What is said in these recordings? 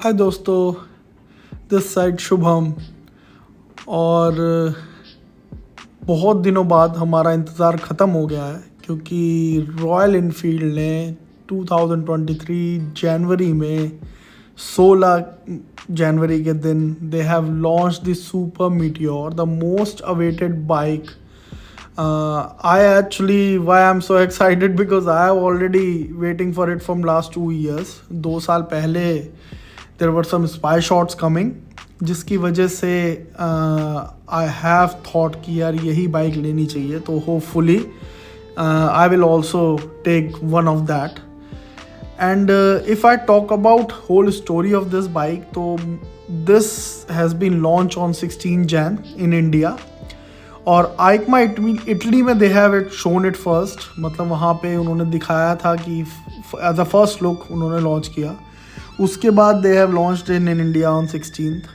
हाय दोस्तों, this side Shubham. और बहुत दिनों बाद हमारा इंतज़ार ख़त्म हो गया है क्योंकि रॉयल इनफील्ड ने 2023 जनवरी में 16 जनवरी के दिन they have launch the super meteor, the most awaited bike. I actually, why I'm so excited because I have already waiting for it from last 2 years. 2 साल पहले there were some spy shots coming, जिसकी वजह से I have thought कि यार यही bike लेनी चाहिए. तो hopefully I will also take one of that. And if I talk about whole story of this bike, तो this has been launched on 16 Jan in India. और आइकमा इटली में they have it shown it first, मतलब वहाँ पे उन्होंने दिखाया था कि एज अ फर्स्ट लुक उन्होंने लॉन्च किया. उसके बाद they have launched in India on 16th.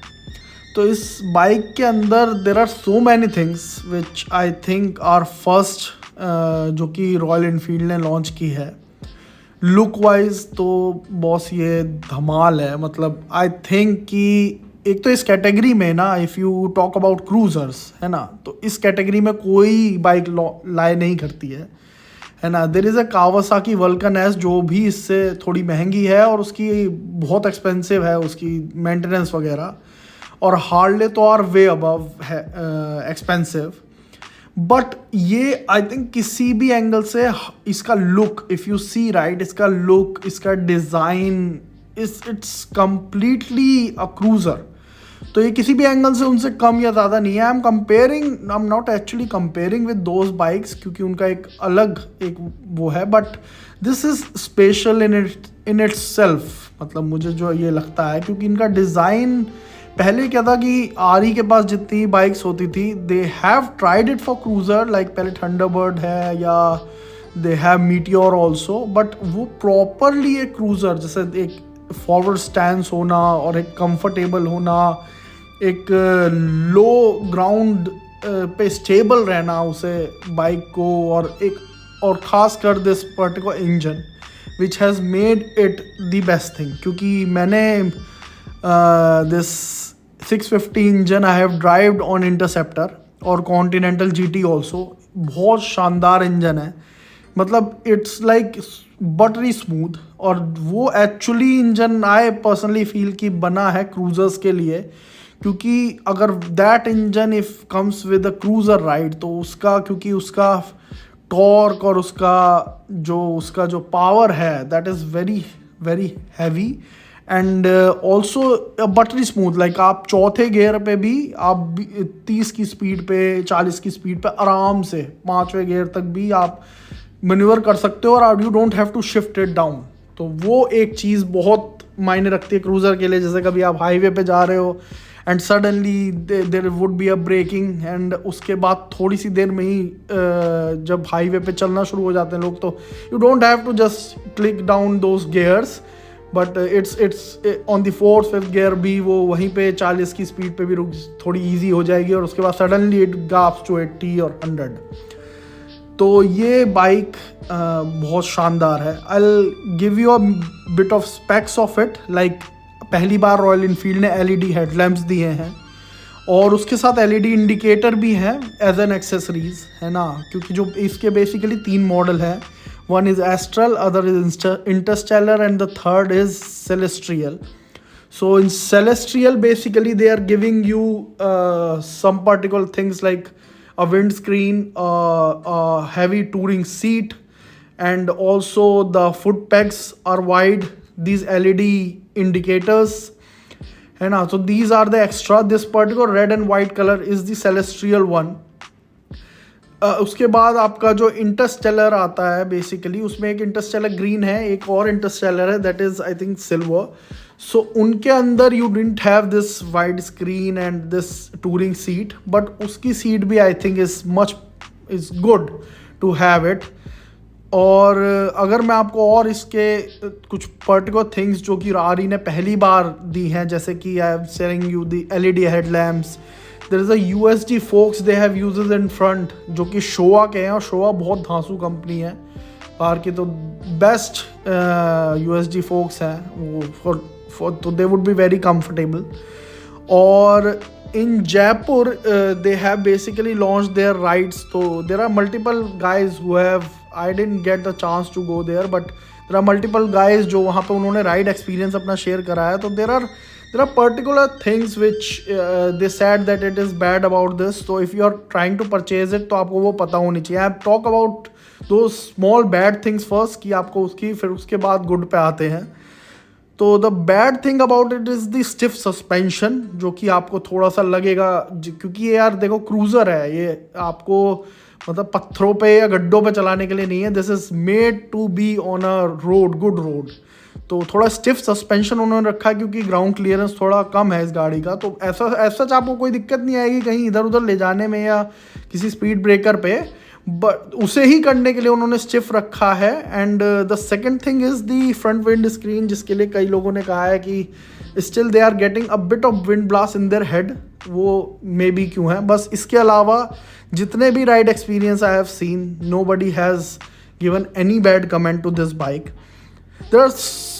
तो इस बाइक के अंदर there are so many things which I think are first जो कि रॉयल इनफील्ड ने लॉन्च की है. लुक वाइज तो बॉस ये धमाल है. मतलब आई थिंक कि एक तो इस कैटेगरी में ना, if you talk about cruisers, है ना, तो इस कैटेगरी में कोई बाइक लाए नहीं करती है ना. देर is a Kawasaki vulcan S जो भी इससे थोड़ी महंगी है और उसकी बहुत एक्सपेंसिव है उसकी मेंटेनेंस वगैरह. और हार्ले तो आर वे अबव है एक्सपेंसिव. बट ये आई थिंक किसी भी एंगल से इसका look, if you see right, इसका लुक, इसका design, it's completely a cruiser. तो ये किसी भी एंगल से उनसे कम या ज़्यादा नहीं है. I am not actually comparing with those bikes क्योंकि उनका एक अलग एक वो है. But this is special in its self. मतलब मुझे जो ये लगता है क्योंकि इनका डिज़ाइन, पहले क्या था कि आर के पास जितनी बाइक्स होती थी they have tried it for cruiser, like पहले थंडरबर्ड है या they have meteor also. But वो प्रॉपरली एक क्रूज़र जैसे एक फॉरवर्ड स्टैंस होना और एक कंफर्टेबल होना, एक लो ग्राउंड पे स्टेबल रहना उसे बाइक को, और ख़ास कर this particular engine which has made it the best thing. क्योंकि मैंने this 650 engine I have derived on interceptor और कॉन्टिनेंटल GT ऑल्सो. बहुत शानदार इंजन है. मतलब इट्स लाइक बटरी स्मूथ. और वो actually engine I personally feel कि बना है क्रूजर्स के लिए. क्योंकि अगर that engine if comes with a cruiser ride तो उसका, क्योंकि उसका टॉर्क और उसका जो पावर है that is very very heavy and also buttery smooth. Like आप चौथे गियर पे भी आप 30 की स्पीड पे, 40 की स्पीड पे आराम से 5वें गियर तक भी आप मैन्यूवर कर सकते हो और you don't have to shift it down. तो वो एक चीज़ बहुत मायने रखती है क्रूज़र के लिए. जैसे कभी आप हाईवे पे जा रहे हो and suddenly there would be a braking and उसके बाद थोड़ी सी देर में ही जब हाईवे पे चलना शुरू हो जाते हैं लोग, तो you don't have to just click down those gears. But it's on the 4th 5th gear भी वो वहीं पे 40 की स्पीड पे भी रुक थोड़ी ईजी हो जाएगी और उसके बाद सडनली इट गाप्स टू 80 और 100. तो ये बाइक बहुत शानदार है. I give you a bit of specs of it. Like पहली बार रॉयल इनफील्ड ने LED हेडलैम्प्स दिए हैं और उसके साथ LED इंडिकेटर भी है एज एन एक्सेसरीज, है ना. क्योंकि जो इसके बेसिकली 3 मॉडल हैं. One is Astral, other is Interstellar and the third is Celestial. So in Celestial basically they are giving you some particular things like a windscreen, a heavy touring seat, and also the foot pegs are wide. These LED indicators, है ना. So these are the extra. This particular red and white color is the celestial one. उसके बाद आपका जो Interstellar आता है basically, उसमें एक इंटरस्टेलर ग्रीन है, एक और इंटरस्टेलर है that is I think silver. So उनके अंदर you didn't have this wide screen and this touring seat, but उसकी सीट भी I think is good to have it. और अगर मैं आपको और इसके कुछ पर्टिकुलर थिंग्स जो कि रारी ने पहली बार दी हैं, जैसे कि I am sharing you the LED headlamps. There is a USD forks they have uses in front जो कि शोआ के हैं और शोआ बहुत धांसू कंपनी है. बाहर की तो बेस्ट USG फोक्स हैं वो फॉर तो they would be very comfortable. और in Jaipur they have basically launched their rides, so there are multiple guys who have, I didn't get the chance to go there, but there are multiple guys जो वहाँ पे उन्होंने ride experience अपना share करा है. तो there are particular things which they said that it is bad about this, so if you are trying to purchase it तो आपको वो पता होनी चाहिए. I talk about those small bad things first कि आपको उसकी फिर उसके बाद good पे आते हैं. तो the bad thing about it is the stiff suspension, जो कि आपको थोड़ा सा लगेगा क्योंकि ये यार देखो क्रूज़र है, ये आपको मतलब पत्थरों पे या गड्ढों पे चलाने के लिए नहीं है. This is made to be on a road, good road. तो थोड़ा स्टिफ सस्पेंशन उन्होंने रखा है क्योंकि ग्राउंड क्लियरेंस थोड़ा कम है इस गाड़ी का. तो ऐसा सच आपको कोई दिक्कत नहीं आएगी कहीं इधर उधर ले जाने में या किसी स्पीड ब्रेकर पे, बट उसे ही करने के लिए उन्होंने स्टिफ रखा है. And the second thing is the front windscreen, जिसके लिए कई लोगों ने कहा है कि still they are getting a bit of wind blast in their head. वो मे बी क्यों है. बस इसके अलावा जितने भी ride experience I have seen, nobody has given any bad comment to this bike. There are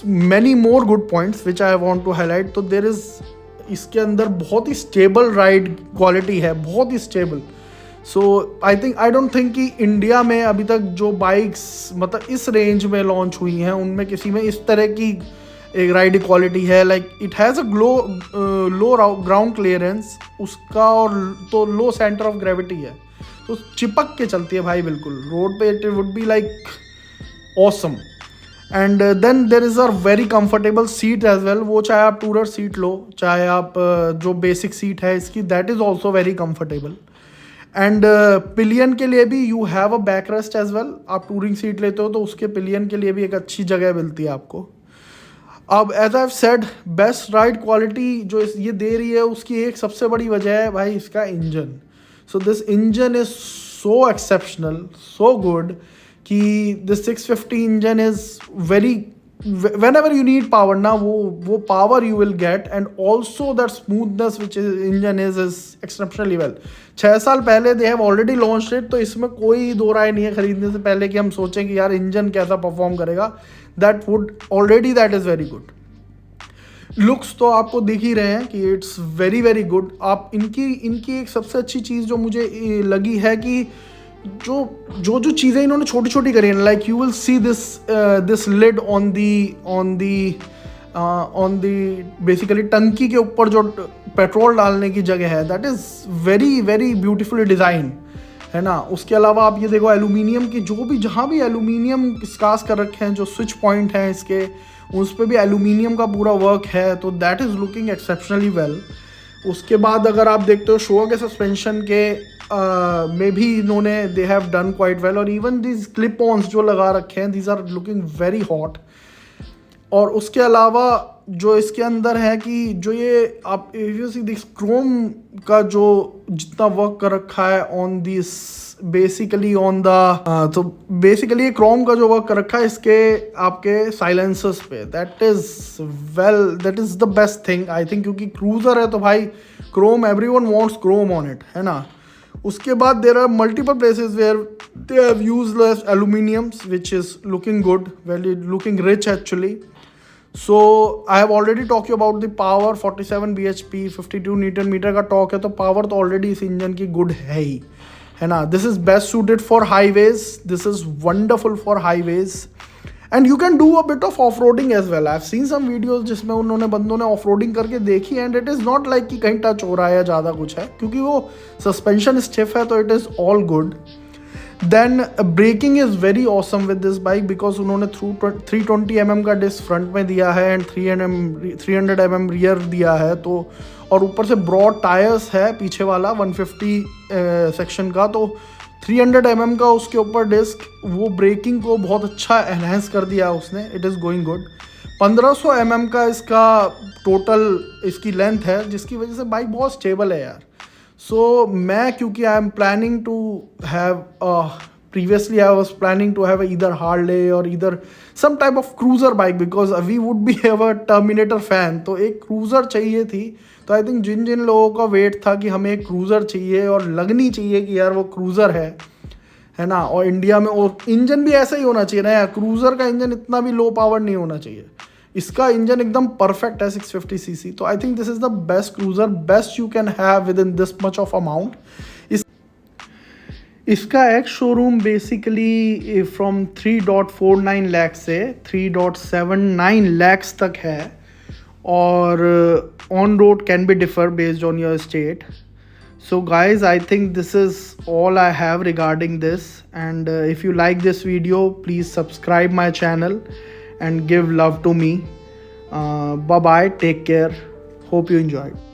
many more good points which I want to highlight. तो there is इसके अंदर बहुत ही स्टेबल राइड क्वालिटी है, बहुत ही stable. So I don't think कि India में अभी तक जो बाइक्स मतलब इस रेंज में लॉन्च हुई हैं उनमें किसी में इस तरह की एक राइड क्वालिटी है. Like it has a low ground clearance उसका, और तो लो सेंटर ऑफ ग्रेविटी है, तो चिपक के चलती है भाई बिल्कुल रोड पे. It would be like awesome. And then there is a very comfortable seat as well. वो चाहे आप टूरर सीट लो, चाहे आप जो बेसिक सीट है इसकी, that is also very comfortable. And pillion के लिए भी you have a backrest as well. आप टूरिंग सीट लेते हो तो उसके पिलियन के लिए भी एक अच्छी जगह मिलती है आपको. अब as I have said, best ride quality जो ये दे रही है उसकी एक सबसे बड़ी वजह है भाई इसका engine. So this engine is so exceptional, so good कि this 650 engine is very, whenever you need power ना वो power you will get, and also that smoothness which is engine is exceptionally well. 6 साल पहले they have already launched it, तो इसमें कोई दो राय नहीं है खरीदने से पहले कि हम सोचें कि यार इंजन कैसा परफॉर्म करेगा. that is very good. Looks तो आपको दिख ही रहे हैं कि इट्स वेरी वेरी गुड. आप इनकी एक सबसे अच्छी चीज़ जो मुझे लगी है कि जो चीज़ें इन्होंने छोटी छोटी करी हैं, like you will see this lid on the basically टंकी के ऊपर जो पेट्रोल डालने की जगह है, that is very very beautifully design है ना. उसके अलावा आप ये देखो एल्यूमिनियम की जहाँ भी एल्यूमिनियम स्कास कर रखे हैं, जो स्विच पॉइंट हैं इसके, उस पर भी एल्यूमिनियम का पूरा वर्क है. तो that is looking exceptionally well. उसके बाद अगर आप देखते हो शो के सस्पेंशन के में भी इन्होंने they have done quite well. और इवन दीज क्लिप ऑन्स जो लगा रखे हैं, these are looking very hot. और उसके अलावा जो इसके अंदर है कि जो ये आप दिस क्रोम का जो जितना वर्क कर रखा है on this basically on the, तो बेसिकली क्रोम का जो वर्क कर रखा है इसके आपके साइलेंसर्स पे, that is the best thing I think. क्योंकि क्रूज़र है तो भाई chrome, everyone wants chrome on it है ना. उसके बाद there are multiple places where they have used aluminiums which is looking good, very looking rich actually. So I have already talk you about the power. 47 bhp 52 newton metre का torque है, तो power तो already इस engine की good है ही है ना. This is best suited for highways, this is wonderful for highways. And you can do a bit of off roading as well. I have seen some videos जिसमें बंदों ने ऑफ रोडिंग करके देखी, and it is not like कि कहीं touch हो रहा है या ज़्यादा कुछ है, क्योंकि वो सस्पेंशन स्टिफ है, तो it is all good. Then braking is very awesome with this bike, because उन्होंने 320 mm का डिस्क फ्रंट में दिया है एंड 300 mm रियर दिया है. तो और ऊपर से ब्रॉड टायर्स है पीछे वाला 150 सेक्शन का, तो 300 mm का उसके ऊपर डिस्क, वो ब्रेकिंग को बहुत अच्छा एनहेंस कर दिया उसने. It is going good. 1500 mm का इसका टोटल इसकी लेंथ है, जिसकी वजह से बाइक बहुत स्टेबल है यार. सो मैं क्योंकि I am planning to have previously I was planning to have either Harley or either some type of cruiser bike, because we would be a Terminator fan. तो एक cruiser चाहिए थी. तो आई थिंक जिन लोगों का wait था कि हमें एक क्रूज़र चाहिए और लगनी चाहिए कि यार वो क्रूज़र है है ना। और इंडिया में और इंजन भी ऐसा ही होना चाहिए ना यार, क्रूज़र का इंजन इतना भी लो पावर नहीं होना चाहिए। इसका इंजन एकदम परफेक्ट है 650 सीसी। तो I think this is the best cruiser, best you can have with in this much of amount. इसका एक शोरूम बेसिकली फ्रॉम 3.49 लाख से 3.79 lakhs तक है, और on road can be differ based on your state. So guys, I think this is all I have regarding this, and if you like this video, please subscribe my channel and give love to me. Bye bye, take care, hope you enjoyed.